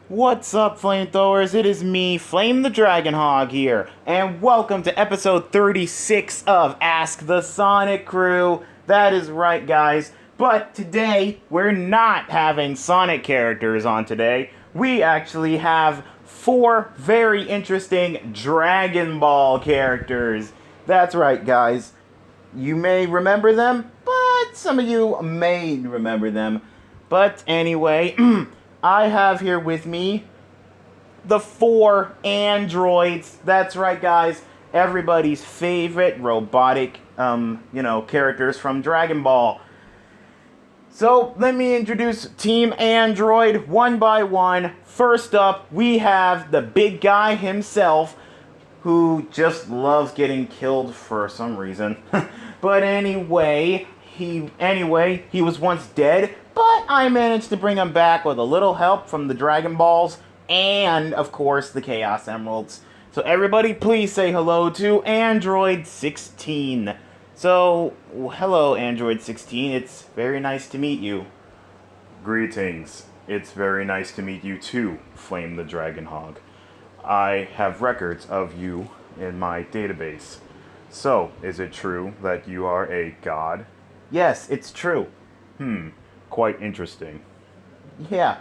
What's up, flamethrowers? It is me, Flame the Dragon Hog here, and welcome to episode 36 of Ask the Sonic Crew. That is right, guys. But today, we're not having Sonic characters on today. We actually have 4 very interesting Dragon Ball characters. That's right, guys. You may remember them, but some of you may remember them. But anyway, I have here with me the 4 androids. That's right, guys. Everybody's favorite robotic, characters from Dragon Ball. So, let me introduce Team Android one by one. First up, we have the big guy himself, who just loves getting killed for some reason. But anyway, he was once dead, but I managed to bring him back with a little help from the Dragon Balls and, of course, the Chaos Emeralds. So everybody please say hello to Android 16. So, hello Android 16, it's very nice to meet you. Greetings. It's very nice to meet you too, Flame the Dragon Hog. I have records of you in my database. So, is it true that you are a god? Yes, it's true. Quite interesting. Yeah,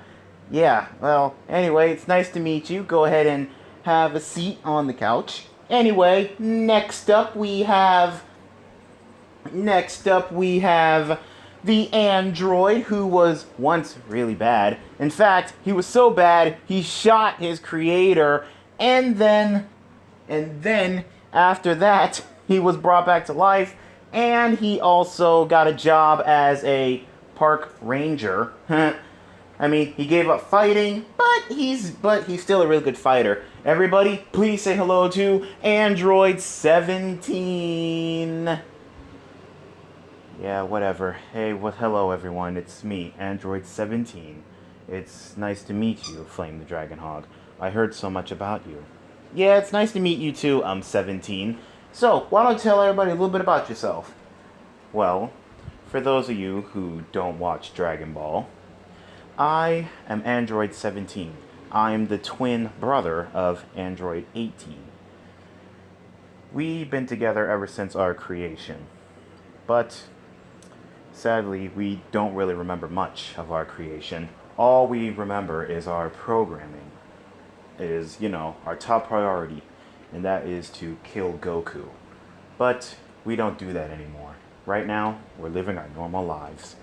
well, anyway, it's nice to meet you. Go ahead and have a seat on the couch. Anyway, next up we have the android who was once really bad. In fact, he was so bad, he shot his creator, and then after that, he was brought back to life, and he also got a job as a park ranger. I mean, he gave up fighting, but he's still a really good fighter. Everybody, please say hello to Android 17. Yeah, whatever. Hey, hello everyone, it's me, Android 17. It's nice to meet you, Flame the Dragon Hog. I heard so much about you. Yeah, it's nice to meet you too, 17. So, why don't you tell everybody a little bit about yourself? Well, for those of you who don't watch Dragon Ball, I am Android 17. I am the twin brother of Android 18. We've been together ever since our creation, but sadly, we don't really remember much of our creation. All we remember is our programming, is, our top priority, and that is to kill Goku. But we don't do that anymore. Right now, we're living our normal lives.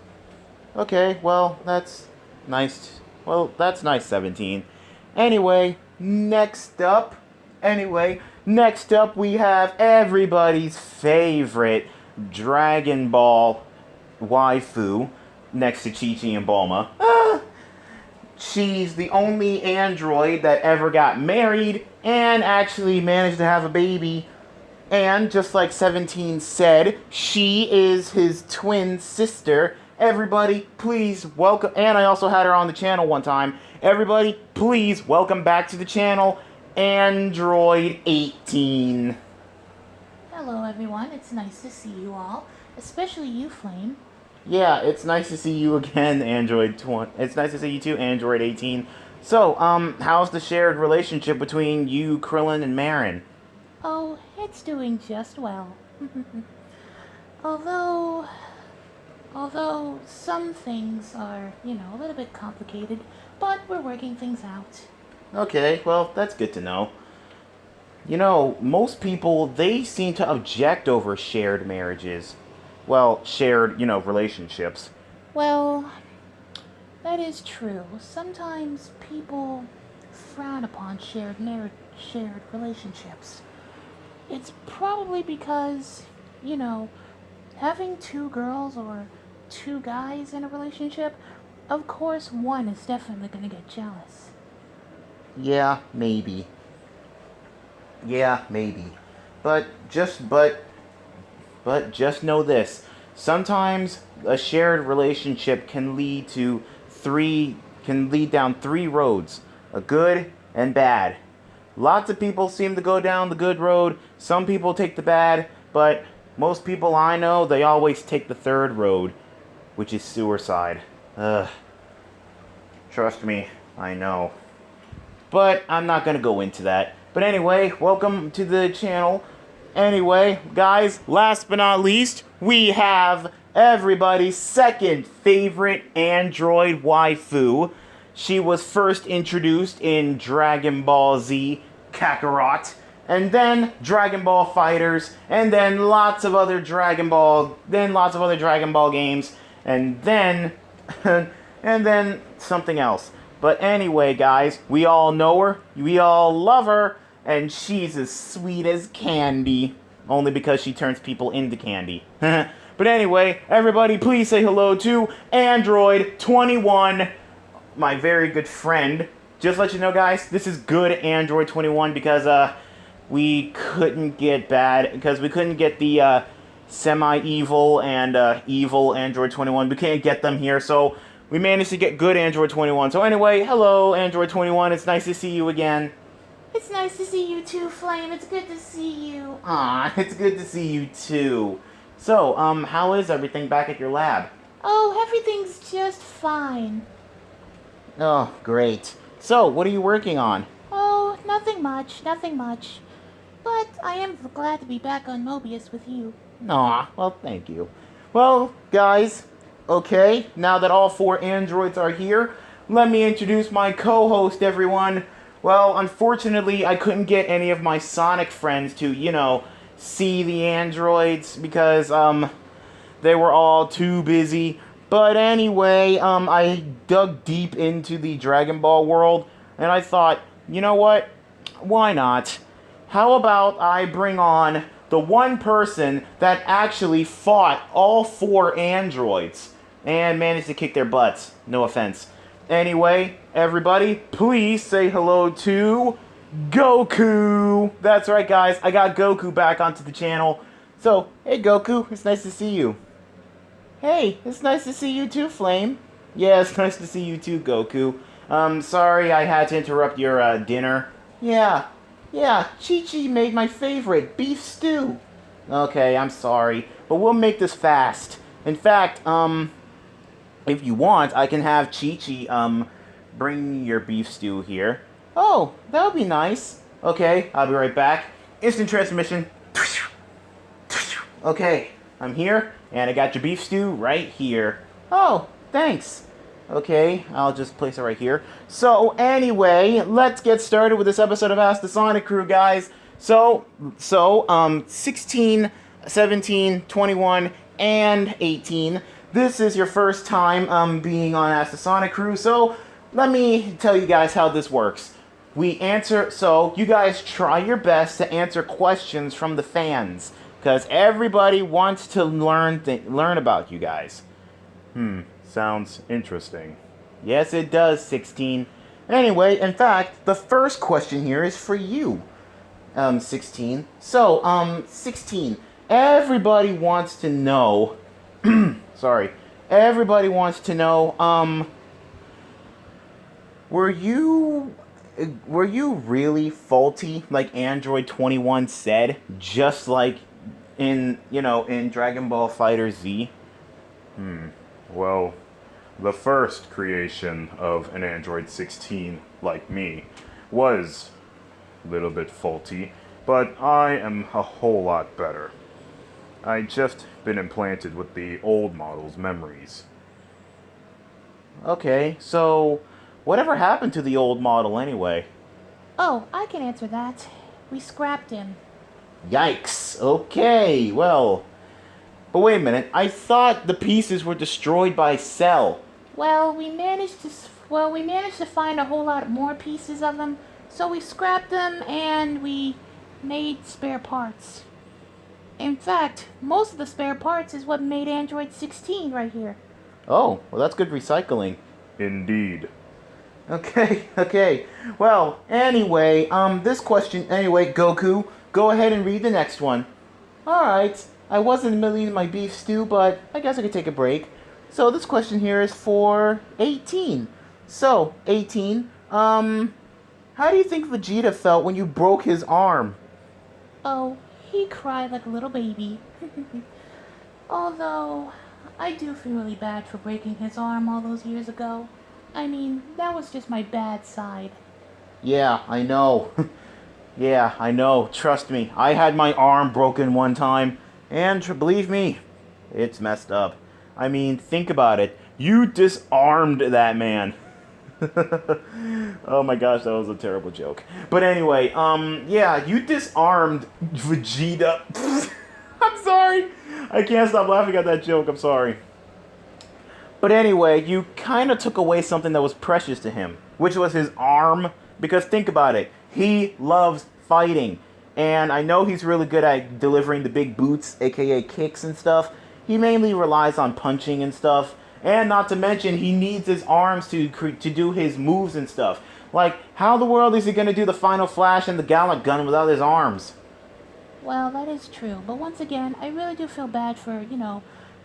Okay, well, that's nice. Well, that's nice, 17. Anyway, next up we have everybody's favorite Dragon Ball waifu next to Chi-Chi and Bulma. She's the only android that ever got married and actually managed to have a baby. And just like 17 said, she is his twin sister. Everybody, please welcome. And I also had her on the channel one time. Everybody, please welcome back to the channel, Android 18. Hello everyone, it's nice to see you all, especially you, Flame. Yeah, it's nice to see you again, Android 20. It's nice to see you too, Android 18. So, how's the shared relationship between you, Krillin, and Marin? Oh, it's doing just well. Although some things are, a little bit complicated, but we're working things out. Okay, well, that's good to know. Most people, they seem to object over shared marriages. Well, shared, relationships. Well, that is true. Sometimes people frown upon shared relationships. It's probably because, having 2 girls or 2 guys in a relationship, of course one is definitely going to get jealous. Yeah, maybe. But just know this. Sometimes a shared relationship can lead down 3 roads, a good and bad. Lots of people seem to go down the good road, some people take the bad, but most people I know, they always take the 3rd road, which is suicide. Trust me, I know. but I'm not gonna go into that. But anyway, welcome to the channel. Anyway, guys, last but not least, we have everybody's second favorite android waifu. She was first introduced in Dragon Ball Z Kakarot, and then Dragon Ball Fighters, and then lots of other Dragon Ball games, and then and then something else. But anyway, guys, we all know her, we all love her, and she's as sweet as candy, only because she turns people into candy. But anyway, everybody please say hello to Android 21, my very good friend. Just to let you know, guys, this is good Android 21 because we couldn't get the semi-evil and evil Android 21. We can't get them here, so we managed to get good Android 21. So anyway, hello Android 21, it's nice to see you again. It's nice to see you too, Flame. It's good to see you. Ah, it's good to see you too. So, how is everything back at your lab? Oh, everything's just fine. Oh, great. So, what are you working on? Oh, nothing much. But I am glad to be back on Mobius with you. Aw, well, thank you. Well, guys, okay, now that all 4 androids are here, let me introduce my co-host, everyone. Well, unfortunately, I couldn't get any of my Sonic friends to, see the androids because, they were all too busy. But anyway, I dug deep into the Dragon Ball world, and I thought, you know what? Why not? How about I bring on the one person that actually fought all 4 androids and managed to kick their butts. No offense. Anyway, everybody, please say hello to Goku. That's right, guys. I got Goku back onto the channel. So, hey, Goku. It's nice to see you. Hey, it's nice to see you too, Flame. Yeah, it's nice to see you too, Goku. Sorry I had to interrupt your, dinner. Yeah, Chi-Chi made my favorite, beef stew. Okay, I'm sorry, but we'll make this fast. In fact, if you want, I can have Chi-Chi, bring your beef stew here. Oh, that would be nice. Okay, I'll be right back. Instant transmission. Okay, I'm here, and I got your beef stew right here. Oh, thanks. Okay, I'll just place it right here. So, anyway, let's get started with this episode of Ask the Sonic Crew, guys. So, 16, 17, 21, and 18. This is your first time being on Ask the Sonic Crew, so let me tell you guys how this works. So you guys try your best to answer questions from the fans, because everybody wants to learn about you guys. Sounds interesting. Yes, it does, 16. Anyway, in fact, the first question here is for you, 16. So, 16, everybody wants to know, everybody wants to know, were you really faulty, like Android 21 said, just like in Dragon Ball Fighter Z? Well, the first creation of an Android 16, like me, was a little bit faulty, but I am a whole lot better. I just been implanted with the old model's memories. Okay, so whatever happened to the old model anyway? Oh, I can answer that. We scrapped him. Yikes. Okay, well, but wait a minute. I thought the pieces were destroyed by Cell. Well, we managed to find a whole lot more pieces of them, so we scrapped them and we made spare parts. In fact, most of the spare parts is what made Android 16 right here. Oh, well, that's good recycling. Indeed. Okay. Well, anyway, this question, Goku, go ahead and read the next one. Alright, I was in the middle of eating my beef stew, but I guess I could take a break. So this question here is for 18. So, 18, how do you think Vegeta felt when you broke his arm? Oh, he cried like a little baby. Although, I do feel really bad for breaking his arm all those years ago. I mean, that was just my bad side. Yeah, I know. Yeah, I know. Trust me. I had my arm broken one time, and believe me, it's messed up. I mean, think about it. You disarmed that man. Oh my gosh, that was a terrible joke. But anyway, yeah, you disarmed Vegeta. I'm sorry. I can't stop laughing at that joke. I'm sorry. But anyway, you kind of took away something that was precious to him, which was his arm. Because think about it. He loves fighting. And I know he's really good at delivering the big boots, aka kicks and stuff. He mainly relies on punching and stuff. And not to mention, he needs his arms to do his moves and stuff. Like, how in the world is he going to do the Final Flash and the Gallic Gun without his arms? Well, that is true. But once again, I really do feel bad for,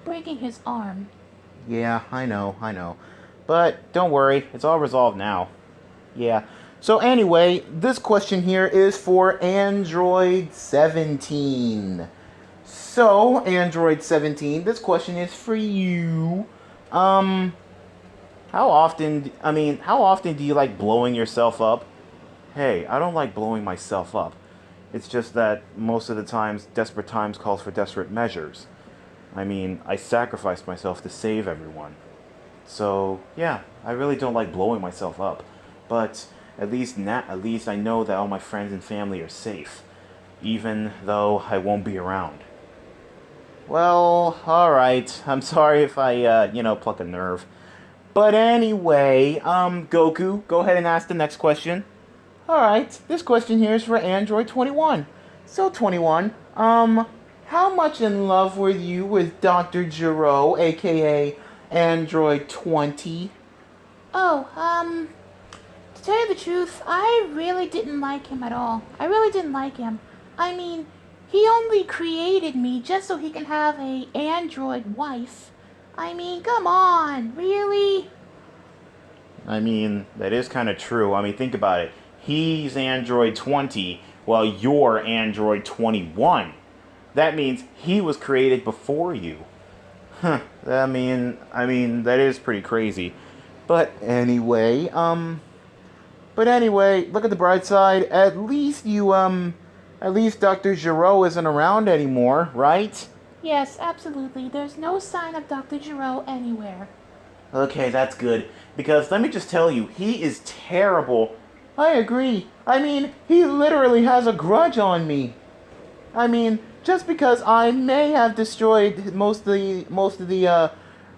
breaking his arm. Yeah, I know. But don't worry, it's all resolved now. Yeah. So anyway, this question here is for Android 17. So, Android 17, this question is for you. How often do you like blowing yourself up? Hey, I don't like blowing myself up. It's just that most of the times, desperate times calls for desperate measures. I mean, I sacrificed myself to save everyone. So, yeah, I really don't like blowing myself up. But at least I know that all my friends and family are safe, even though I won't be around. Well, alright. I'm sorry if I, pluck a nerve. But anyway, Goku, go ahead and ask the next question. Alright, this question here is for Android 21. So, 21, how much in love were you with Dr. Gero, aka Android 20? Oh, to tell you the truth, I really didn't like him at all. I really didn't like him. I mean, he only created me just so he can have a android wife. I mean, come on, really? I mean, that is kind of true. I mean, think about it. He's Android 20, while you're Android 21. That means he was created before you. Huh. I mean, that is pretty crazy. But anyway, look at the bright side. At least Dr. Gero isn't around anymore, right? Yes, absolutely. There's no sign of Dr. Gero anywhere. Okay, that's good. Because let me just tell you, he is terrible. I agree. I mean, he literally has a grudge on me. I mean, just because I may have destroyed most of the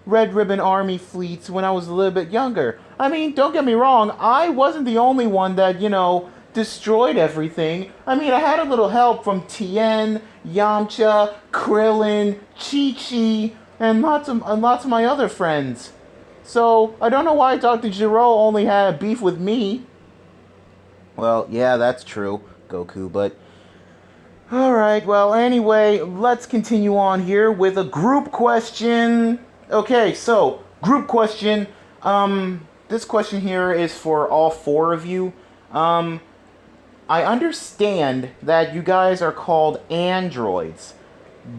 Red Ribbon Army fleets when I was a little bit younger. I mean, don't get me wrong, I wasn't the only one that, destroyed everything. I mean, I had a little help from Tien, Yamcha, Krillin, Chi-Chi, and lots of my other friends. So, I don't know why Dr. Gero only had beef with me. Well, yeah, that's true, Goku, but... Alright, well, anyway, let's continue on here with a group question. Okay, so, group question. This question here is for all four of you. I understand that you guys are called androids,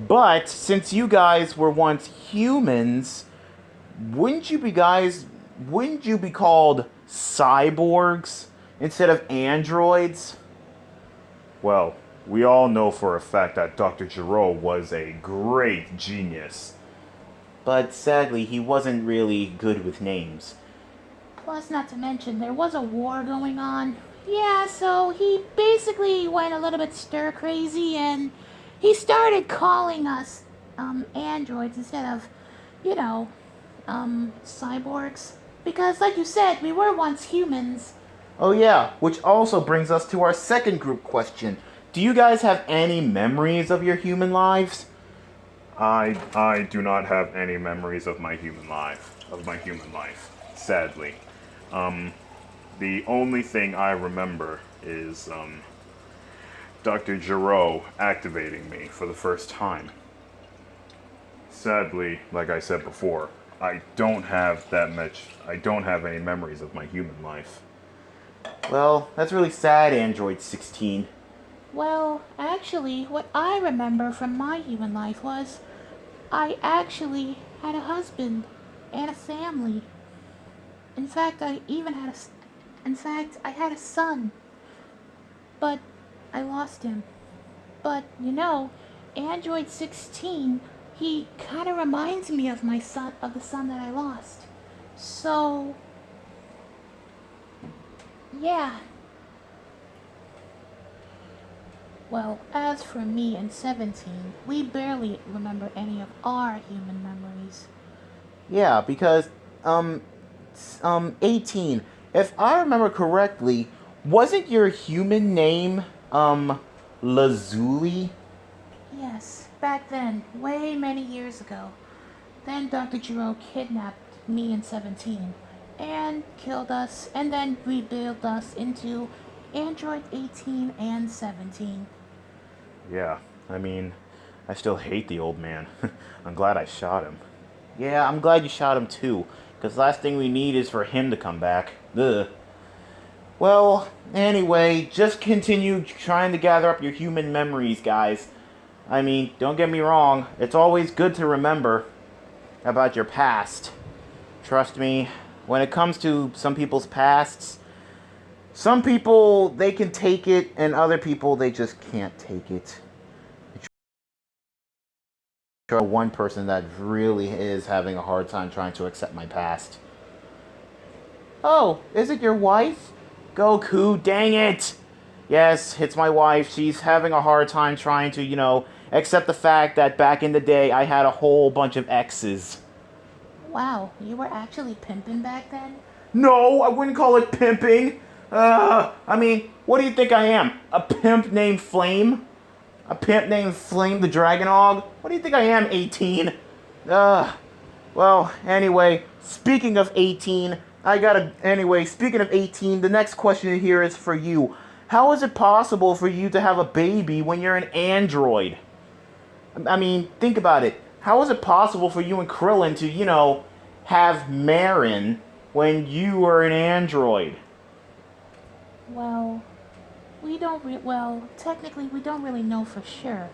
but since you guys were once humans, wouldn't you be called cyborgs instead of androids? Well, we all know for a fact that Dr. Gero was a great genius. But sadly, he wasn't really good with names. Plus, not to mention, there was a war going on. Yeah, so he basically went a little bit stir-crazy, and he started calling us, androids instead of, cyborgs. Because, like you said, we were once humans. Oh yeah, which also brings us to our second group question. Do you guys have any memories of your human lives? I do not have any memories of my human life, sadly. The only thing I remember is, Dr. Gero activating me for the first time. Sadly, like I said before, I don't have any memories of my human life. Well, that's really sad, Android 16. Well, actually, what I remember from my human life was I actually had a husband and a family. In fact, I even had In fact, I had a son, but I lost him. But, Android 16, he kind of reminds me of my son, of the son that I lost. So, yeah. Well, as for me and 17, we barely remember any of our human memories. Yeah, because 18. If I remember correctly, wasn't your human name Lazuli? Yes, back then, way many years ago. Then Dr. Giro kidnapped me and 17 and killed us and then rebuilt us into Android 18 and 17. Yeah, I mean, I still hate the old man. I'm glad I shot him. Yeah, I'm glad you shot him too, because last thing we need is for him to come back. Ugh. Well, anyway, just continue trying to gather up your human memories, guys. I mean, don't get me wrong, it's always good to remember about your past. Trust me, when it comes to some people's pasts, some people, they can take it, and other people, they just can't take it. One person that really is having a hard time trying to accept my past. Oh, is it your wife? Goku, dang it! Yes, it's my wife. She's having a hard time trying to, accept the fact that back in the day I had a whole bunch of exes. Wow, you were actually pimping back then? No, I wouldn't call it pimping. I mean, what do you think I am? A pimp named Flame? A pimp named Flame the Dragon Hog? What do you think I am, 18? Well, anyway, speaking of 18, speaking of 18, the next question here is for you. How is it possible for you to have a baby when you're an android? I mean, think about it. How is it possible for you and Krillin to, have Marin when you are an android? Well, technically we don't really know for sure.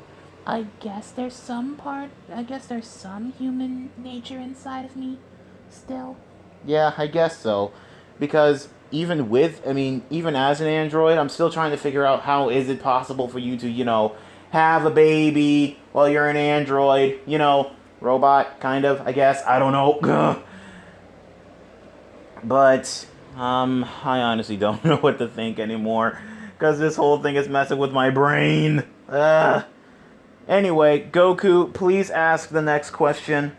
I guess there's some human nature inside of me still. Yeah, I guess so. Because even as an android, I'm still trying to figure out how is it possible for you to, have a baby while you're an android, robot, kind of, I guess. I don't know. But, I honestly don't know what to think anymore. Because this whole thing is messing with my brain. Anyway, Goku, please ask the next question.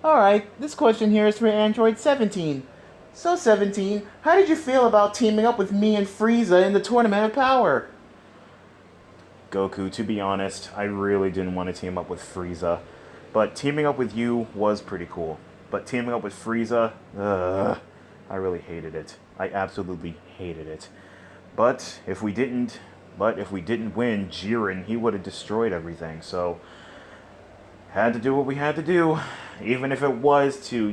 Alright, this question here is for Android 17. So 17, how did you feel about teaming up with me and Frieza in the Tournament of Power? Goku, to be honest, I really didn't want to team up with Frieza. But teaming up with you was pretty cool. But teaming up with Frieza, I really hated it. I absolutely hated it. But if we didn't win, Jiren, he would have destroyed everything. So, had to do what we had to do. Even if it was to,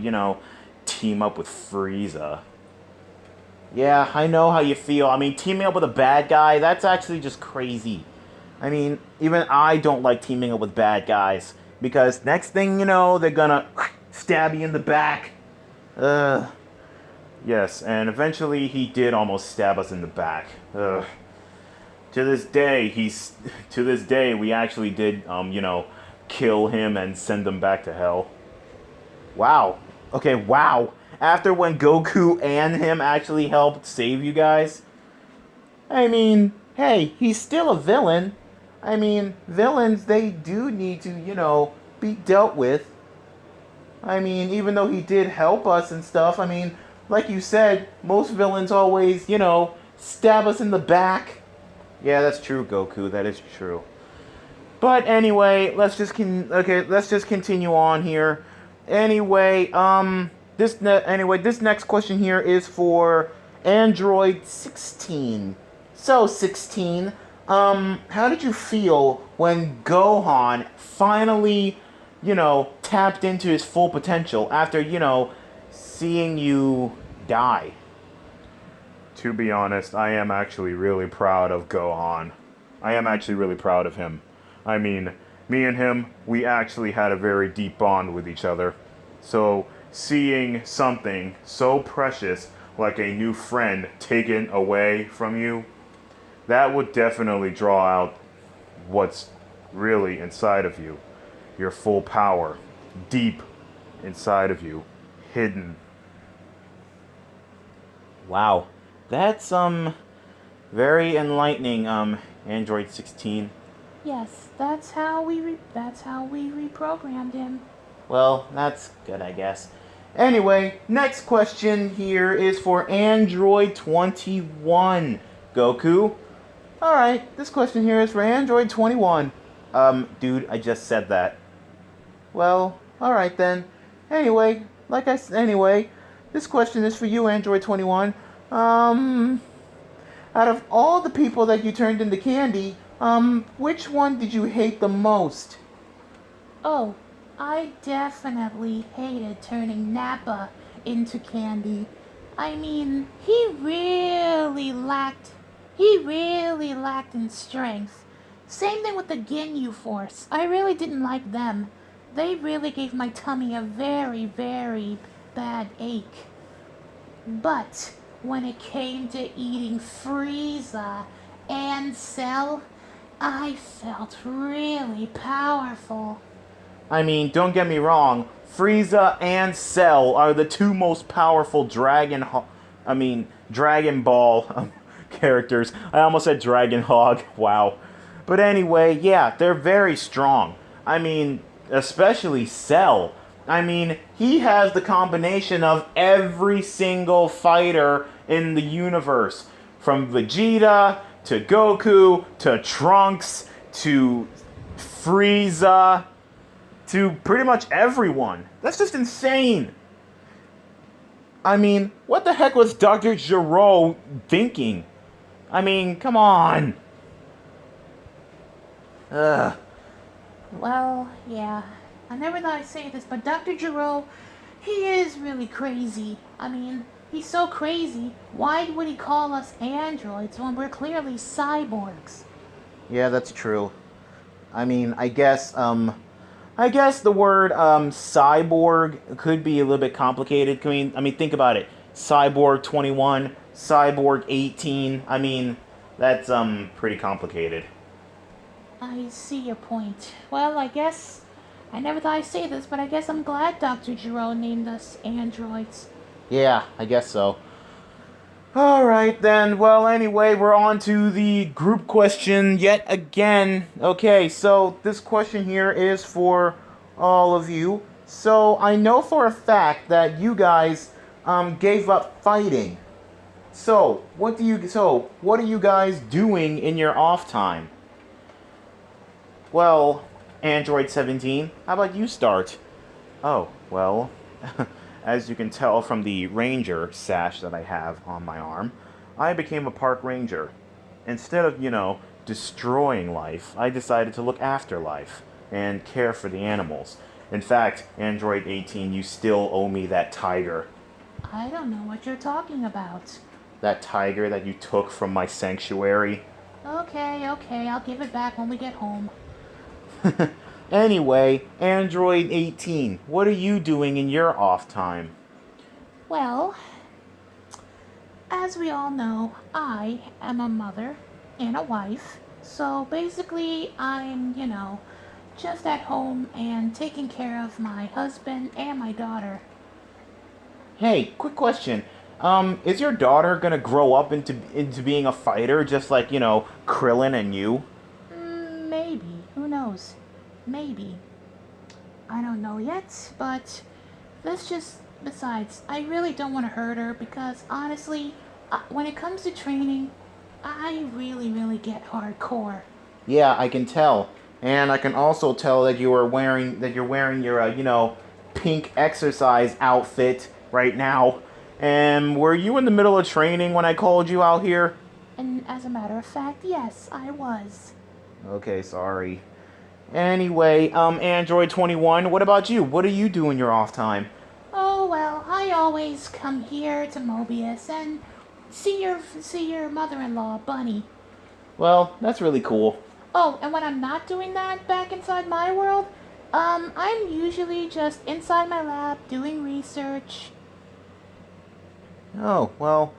team up with Frieza. Yeah, I know how you feel. I mean, teaming up with a bad guy, that's actually just crazy. I mean, even I don't like teaming up with bad guys. Because next thing you know, they're gonna stab you in the back. Yes, and eventually he did almost stab us in the back. To this day, we actually did, kill him and send him back to hell. Wow. Okay, wow. After when Goku and him actually helped save you guys? I mean, hey, he's still a villain. I mean, villains, they do need to, be dealt with. I mean, even though he did help us and stuff, I mean, like you said, most villains always, stab us in the back. Yeah, that's true, Goku. That is true. But anyway, let's just continue on here. Anyway, this next question here is for Android 16. So 16, how did you feel when Gohan finally, tapped into his full potential after, seeing you die? To be honest, I am actually really proud of Gohan. I am actually really proud of him. I mean, me and him, we actually had a very deep bond with each other. So, seeing something so precious like a new friend taken away from you, that would definitely draw out what's really inside of you. Your full power, deep inside of you, hidden. Wow. That's very enlightening, Android 16. Yes, that's how we reprogrammed him. Well, that's good, I guess. Anyway, next question here is for Android 21. Goku. Alright, this question here is for Android 21. Dude, I just said that. Well, alright then. Anyway, this question is for you, Android 21. Out of all the people that you turned into candy, which one did you hate the most? Oh, I definitely hated turning Nappa into candy. I mean, he really lacked in strength. Same thing with the Ginyu Force. I really didn't like them. They really gave my tummy a very, very bad ache. But when it came to eating Frieza and Cell, I felt really powerful. I mean, don't get me wrong, Frieza and Cell are the two most powerful Dragon Ball characters. I almost said Dragon Hog, wow. But anyway, yeah, they're very strong. I mean, especially Cell. I mean, he has the combination of every single fighter in the universe. From Vegeta, to Goku, to Trunks, to Frieza, to pretty much everyone. That's just insane. I mean, what the heck was Dr. Gero thinking? I mean, come on. Ugh. Well, yeah. I never thought I'd say this, but Dr. Gero, he is really crazy. I mean, he's so crazy. Why would he call us androids when we're clearly cyborgs? Yeah, that's true. I mean, I guess the word cyborg could be a little bit complicated. I mean, think about it. Cyborg 21, Cyborg 18. I mean, that's pretty complicated. I see your point. Well, I guess I never thought I'd say this, but I guess I'm glad Dr. Gero named us androids. Yeah, I guess so. Alright then, well anyway, we're on to the group question yet again. Okay, so this question here is for all of you. So I know for a fact that you guys gave up fighting. So what are you guys doing in your off time? Well, Android 17, how about you start? Oh, well, as you can tell from the ranger sash that I have on my arm, I became a park ranger. Instead of, destroying life, I decided to look after life and care for the animals. In fact, Android 18, you still owe me that tiger. I don't know what you're talking about. That tiger that you took from my sanctuary. Okay, I'll give it back when we get home. Anyway, Android 18, what are you doing in your off time? Well, as we all know, I am a mother and a wife. So basically, I'm, just at home and taking care of my husband and my daughter. Hey, quick question. Is your daughter gonna grow up into being a fighter just like, Krillin and you? Maybe. Who knows? Maybe. I don't know yet, but besides, I really don't want to hurt her because honestly, when it comes to training, I really, really get hardcore. Yeah, I can tell. And I can also tell that you're wearing your, pink exercise outfit right now. And were you in the middle of training when I called you out here? And as a matter of fact, yes, I was. Okay, sorry. Anyway, Android 21, what about you? What do you do in your off time? Oh, well, I always come here to Mobius and see your mother-in-law, Bunny. Well, that's really cool. Oh, and when I'm not doing that back inside my world, I'm usually just inside my lab doing research. Oh, well,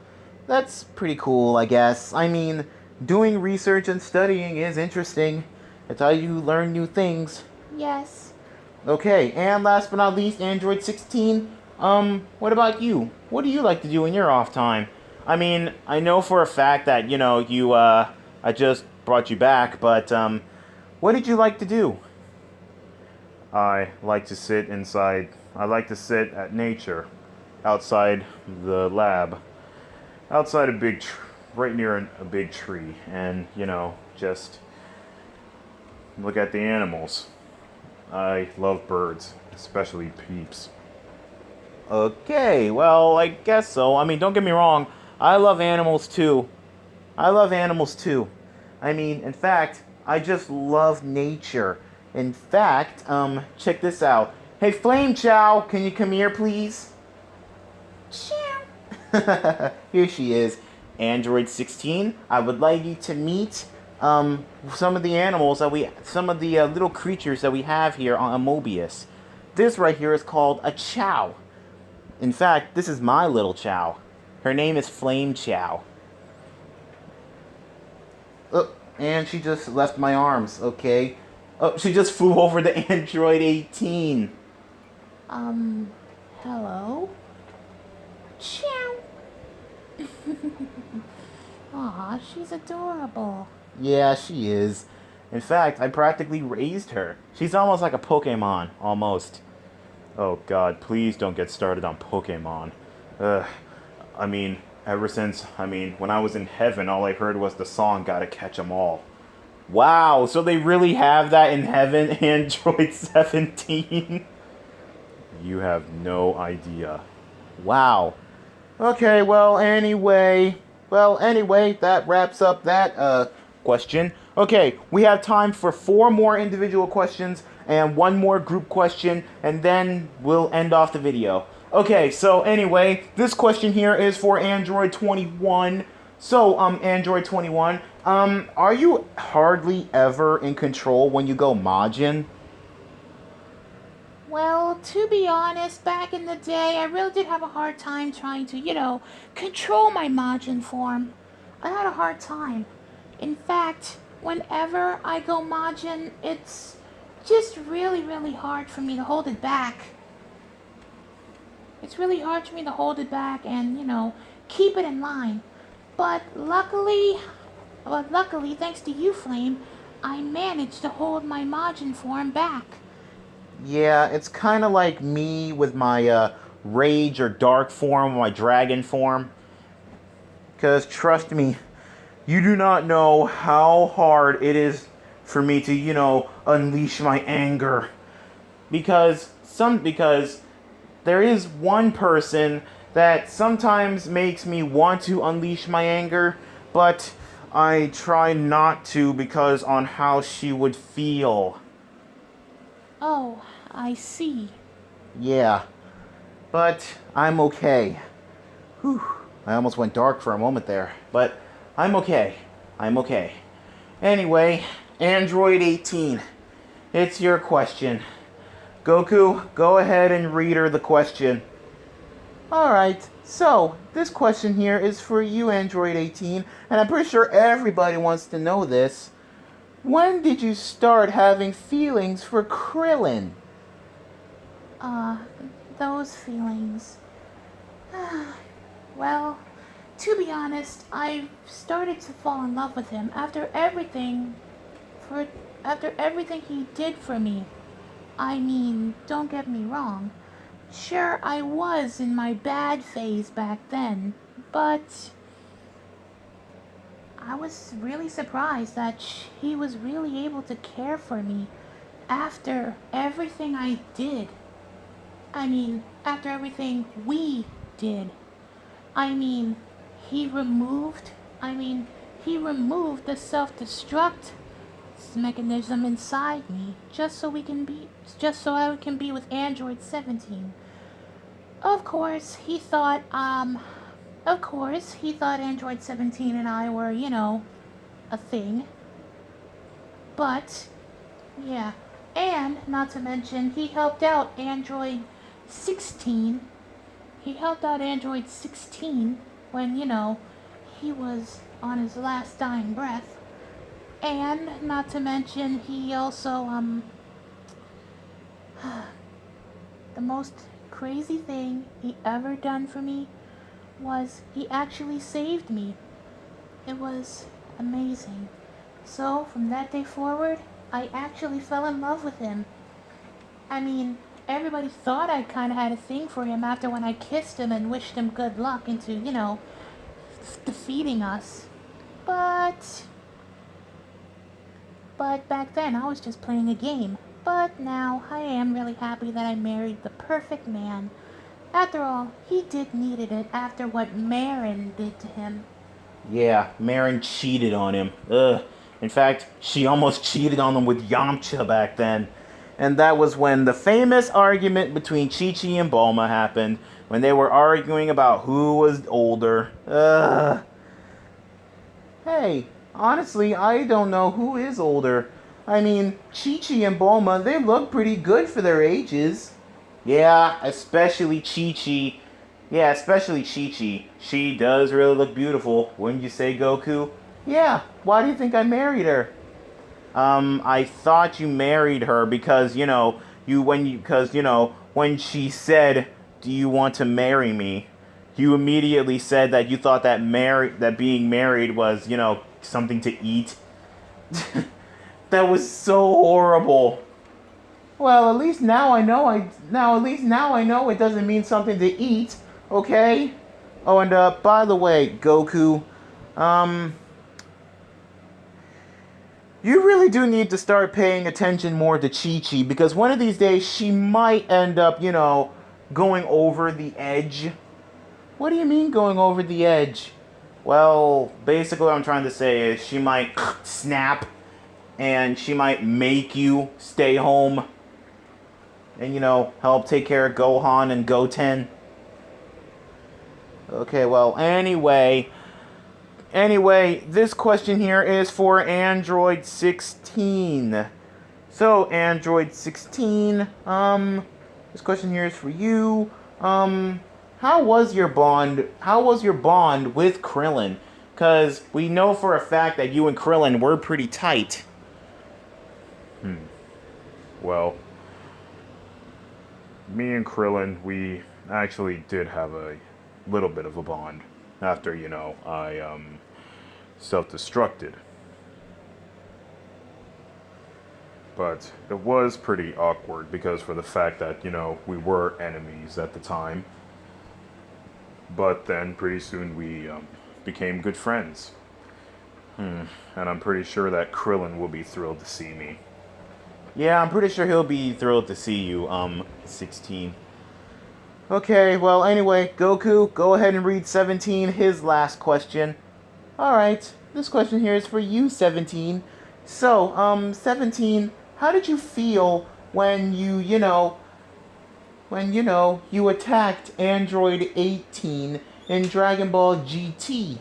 that's pretty cool, I guess. I mean, doing research and studying is interesting. It's how you learn new things. Yes. Okay, and last but not least, Android 16. What about you? What do you like to do in your off time? I mean, I know for a fact that, I just brought you back, but, what did you like to do? I like to sit inside. I like to sit at nature, outside the lab, outside right near a big tree, and just look at the animals. I love birds, especially peeps. Okay, well, I guess so. I mean, don't get me wrong, I love animals too. I love animals too. I mean, in fact, I just love nature. In fact, check this out. Hey, Flame Chow, can you come here, please? Here she is. Android 16, I would like you to meet, some of the animals some of the little creatures that we have here on Mobius. This right here is called a Chow. In fact, this is my little Chow. Her name is Flame Chow. Oh, and she just left my arms, okay? Oh, she just flew over to Android 18. Hello? Chow. Aw, she's adorable. Yeah, she is. In fact, I practically raised her. She's almost like a Pokemon, almost. Oh God, please don't get started on Pokemon. Ugh. I mean, when I was in heaven, all I heard was the song "Gotta Catch 'Em All." Wow, so they really have that in heaven, Android 17? You have no idea. Wow. Okay, well, anyway, that wraps up that, question. Okay, we have time for 4 more individual questions and 1 more group question, and then we'll end off the video. Okay, so anyway, this question here is for Android 21. So, Android 21, are you hardly ever in control when you go Majin? Well, to be honest, back in the day, I really did have a hard time trying to, control my Majin form. I had a hard time. In fact, whenever I go Majin, it's just really, really hard for me to hold it back. It's really hard for me to hold it back and, keep it in line. But luckily, thanks to you, Flame, I managed to hold my Majin form back. Yeah, it's kind of like me with my rage or dark form, my dragon form. Because trust me, you do not know how hard it is for me to, unleash my anger. Because there is one person that sometimes makes me want to unleash my anger, but I try not to because on how she would feel. Oh, I see. Yeah, but I'm okay. Whew, I almost went dark for a moment there, but I'm okay. I'm okay. Anyway, Android 18, it's your question. Goku, go ahead and read her the question. Alright, so this question here is for you, Android 18, and I'm pretty sure everybody wants to know this. When did you start having feelings for Krillin? Those feelings. Well, to be honest, I started to fall in love with him after everything he did for me. I mean, don't get me wrong. Sure, I was in my bad phase back then, but I was really surprised that he was really able to care for me after everything I did. I mean, after everything we did. I mean, he removed the self-destruct mechanism inside me just so I can be with Android 17. Of course, he thought Android 17 and I were, a thing. But yeah, and not to mention he helped out Android 16 he helped out Android 16 when, he was on his last dying breath. And not to mention, he also, the most crazy thing he ever done for me was he actually saved me. It was amazing. So, from that day forward, I actually fell in love with him. I mean, everybody thought I kind of had a thing for him after when I kissed him and wished him good luck into, defeating us. But back then I was just playing a game. But now I am really happy that I married the perfect man. After all, he did needed it after what Marin did to him. Yeah, Marin cheated on him. Ugh. In fact, she almost cheated on him with Yamcha back then. And that was when the famous argument between Chi-Chi and Bulma happened, when they were arguing about who was older. Ugh. Hey, honestly, I don't know who is older. I mean, Chi-Chi and Bulma, they look pretty good for their ages. Yeah, especially Chi-Chi. Yeah, especially Chi-Chi. She does really look beautiful, wouldn't you say, Goku? Yeah, why do you think I married her? I thought you married her because, when she said, "Do you want to marry me?" you immediately said that you thought that being married was, something to eat. That was so horrible. Well, at least now I know it doesn't mean something to eat, okay? Oh, and by the way, Goku, you really do need to start paying attention more to Chi-Chi, because one of these days she might end up, going over the edge. What do you mean going over the edge? Well, basically what I'm trying to say is she might snap, and she might make you stay home and, help take care of Gohan and Goten. Okay, well, anyway, this question here is for Android 16. So, Android 16, this question here is for you. How was your bond with Krillin? Because we know for a fact that you and Krillin were pretty tight. Well, me and Krillin, we actually did have a little bit of a bond after, I, self-destructed. But it was pretty awkward because for the fact that, we were enemies at the time. But then pretty soon we became good friends. And I'm pretty sure that Krillin will be thrilled to see me. Yeah, I'm pretty sure he'll be thrilled to see you, 16. Okay, well, anyway, Goku, go ahead and read 17, his last question. Alright, this question here is for you, 17. So, 17, how did you feel when you attacked Android 18 in Dragon Ball GT?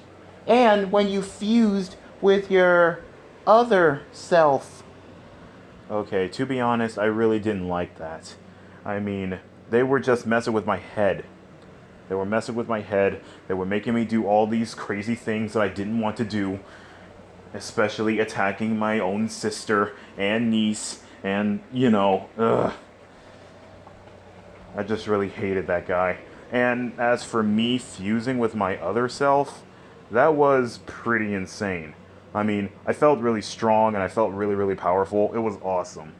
And when you fused with your other self? Okay, to be honest, I really didn't like that. I mean, they were just messing with my head. They were messing with my head. They were making me do all these crazy things that I didn't want to do. Especially attacking my own sister and niece. And, ugh. I just really hated that guy. And as for me fusing with my other self, that was pretty insane. I mean, I felt really strong and I felt really, really powerful. It was awesome.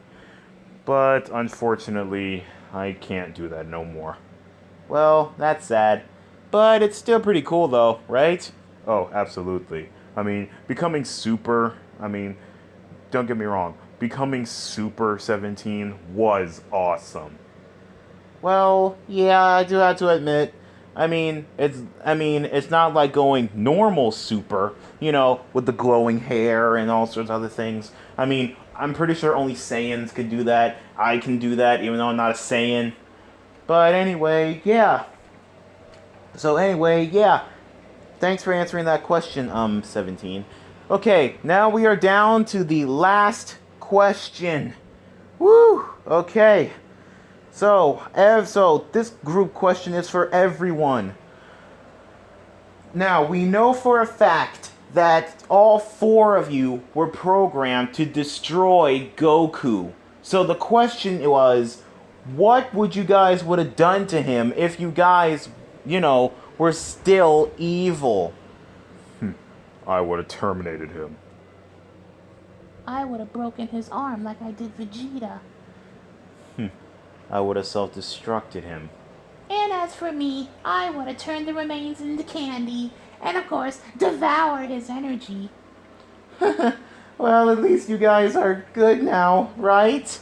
But unfortunately, I can't do that no more. Well, that's sad. But it's still pretty cool though, right? Oh, absolutely. I mean, becoming super, don't get me wrong, becoming Super 17 was awesome. Well, yeah, I do have to admit. It's not like going normal super, with the glowing hair and all sorts of other things. I'm pretty sure only Saiyans could do that. I can do that, even though I'm not a Saiyan. But anyway, yeah. So anyway, yeah. Thanks for answering that question, 17. Okay, now we are down to the last question. Woo! Okay. So this group question is for everyone. Now, we know for a fact that all four of you were programmed to destroy Goku. So the question was, what would you guys would have done to him if you guys, were still evil? I would have terminated him. I would have broken his arm like I did Vegeta. I would have self-destructed him. And as for me, I would have turned the remains into candy, and of course, devour his energy. Well, at least you guys are good now, right?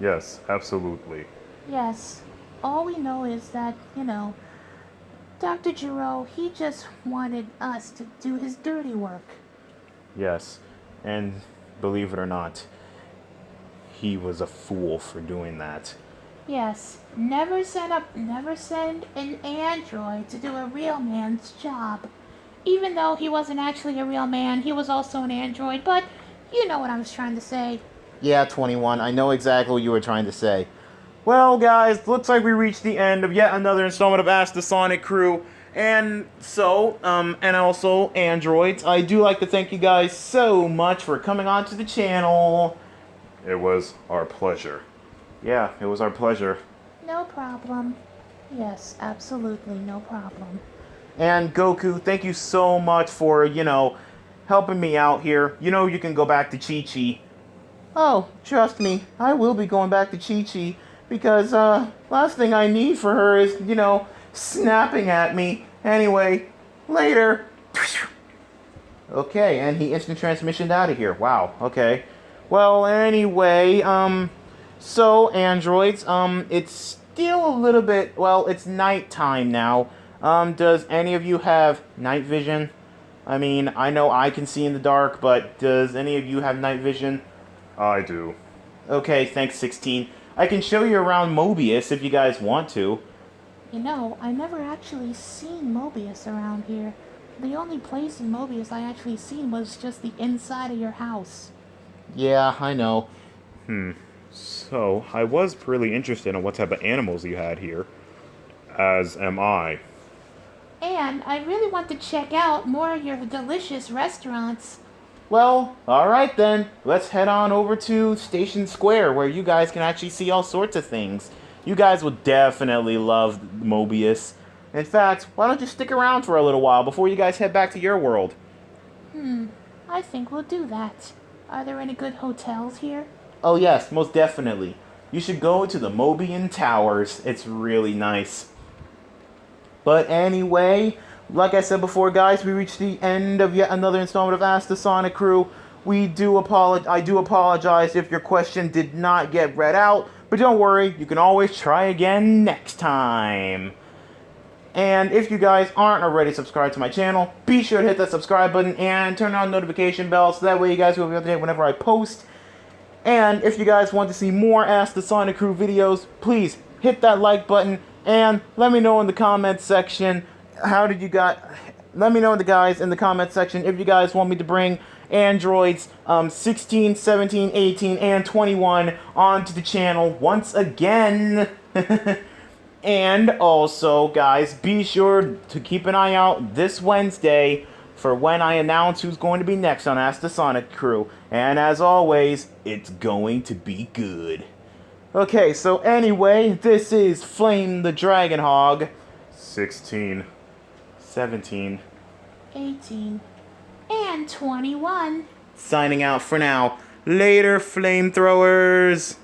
Yes, absolutely. Yes, all we know is that, Dr. Giro, he just wanted us to do his dirty work. Yes, and believe it or not, he was a fool for doing that. Yes, never send an android to do a real man's job. Even though he wasn't actually a real man, he was also an android, but you know what I was trying to say. Yeah, 21, I know exactly what you were trying to say. Well, guys, looks like we reached the end of yet another installment of Ask the Sonic Crew. And so, and also androids, I do like to thank you guys so much for coming on to the channel. It was our pleasure. Yeah, it was our pleasure. No problem. Yes, absolutely, no problem. And Goku, thank you so much for, helping me out here. You can go back to Chi-Chi. Oh, trust me, I will be going back to Chi-Chi. Because, last thing I need for her is, snapping at me. Anyway, later. Okay, and he instant transmissioned out of here. Wow, okay. Well, anyway, so, androids, it's still a little bit, well, it's nighttime now. Does any of you have night vision? I mean, I know I can see in the dark, but does any of you have night vision? I do. Okay, thanks, 16. I can show you around Mobius if you guys want to. I never actually seen Mobius around here. The only place in Mobius I actually seen was just the inside of your house. Yeah, I know. So, I was really interested in what type of animals you had here. As am I. And I really want to check out more of your delicious restaurants. Well, alright then. Let's head on over to Station Square, where you guys can actually see all sorts of things. You guys will definitely love Mobius. In fact, why don't you stick around for a little while before you guys head back to your world? I think we'll do that. Are there any good hotels here? Oh yes, most definitely. You should go to the Mobian Towers. It's really nice. But anyway, like I said before, guys, we reached the end of yet another installment of Ask the Sonic Crew. I do apologize if your question did not get read out, but don't worry, you can always try again next time. And if you guys aren't already subscribed to my channel, be sure to hit that subscribe button and turn on the notification bell so that way you guys will be up to date whenever I post. And if you guys want to see more Ask the Sonic Crew videos, please hit that like button and let me know in the comments section let me know in the comments section if you guys want me to bring androids 16, 17, 18, and 21 onto the channel once again. And also, guys, be sure to keep an eye out this Wednesday for when I announce who's going to be next on Ask the Sonic Crew. And as always, it's going to be good. Okay, so anyway, this is Flame the Dragon Hog. 16. 17. 18. And 21. Signing out for now. Later, flamethrowers!